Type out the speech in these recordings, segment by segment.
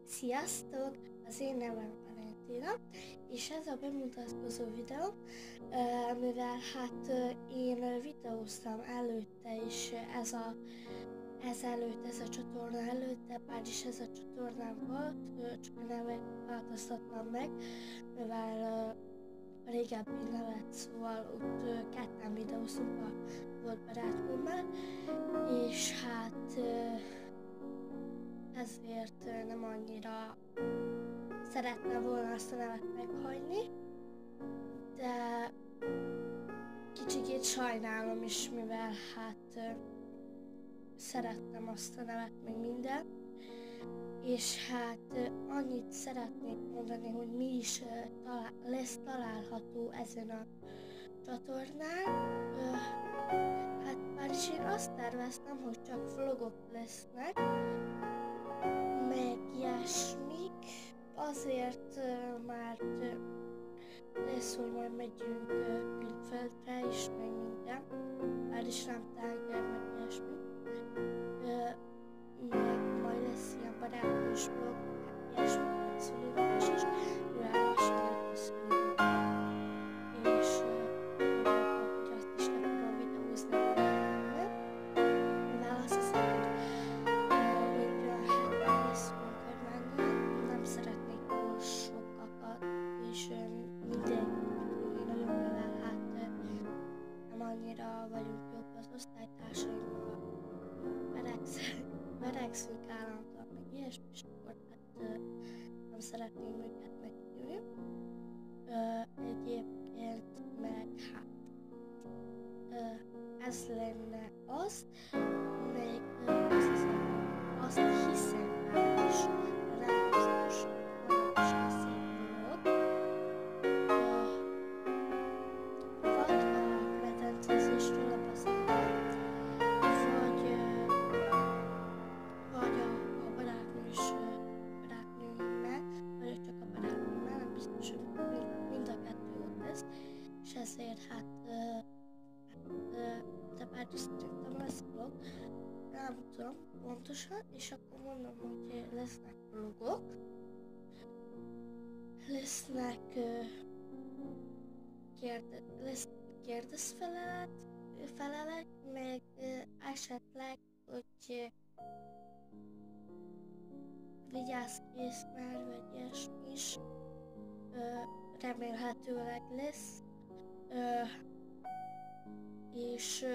Sziasztok! Az én nevem Valentina, és ez a bemutatkozó videó, mivel én videóztam előtte is ez a csatorna előtt, de már is ez a csatornám volt, csak a nevet változtattam meg, mivel a régebbi nevet, szóval ott ketten videóztunk a volt barátnőmmel, és ezért nem annyira szerettem volna azt a nevet meghagyni, de kicsikét sajnálom is, mivel szerettem azt a nevet meg minden, és annyit szeretnék mondani, hogy mi is lesz található ezen a csatornán. Már is én azt terveztem, hogy csak vlogok lesznek, meg ilyesmik, azért mert lesz, hogy majd megyünk külföldre is, meg minden, már is nem tenger, meg ilyesmi. Meg majd lesz ilyen barátnős vlog, ilyesmi, meg szülőnapos is, mivel lassan jött a szülőnapom, és hogy azt is le fogom videózni mindennek, mivel azt hiszem, hogy még olyan héten lesz munkát menni, nem szeretnék túl sokakat, és mindenki nagyon, mivel nem annyira vagyunk jók az osztálytársaimmal, verekszünk állandóan, meg ilyesmi, és akkor nem szeretném őket meghívni. Egyébként meg ez lenne az, még azt hiszem már is, nem biztos, vannak is lesz egy vlog, vagy a medencézésről a baszetről, vagy a barátnőimmel, vagy csak a barátnőimmel, nem biztos, hogy mind a kettő ott lesz, és ezért de már is szerintem lesz vlog, nem tudom pontosan, és akkor mondom, hogy lesznek vlogok, lesznek kérdezfelelek, meg esetleg, hogy vigyázz kész már, vagy ilyesmi is, remélhetőleg lesz, és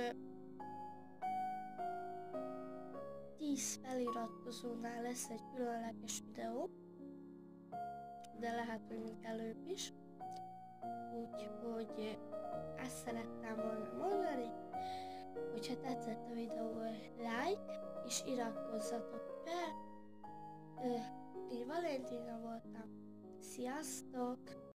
10 feliratkozónál lesz egy különleges videó, de lehet, hogy még előbb is, úgyhogy ezt szerettem volna mondani, hogyha tetszett a videó, like, és iratkozzatok fel. Én Valentina voltam. Sziasztok!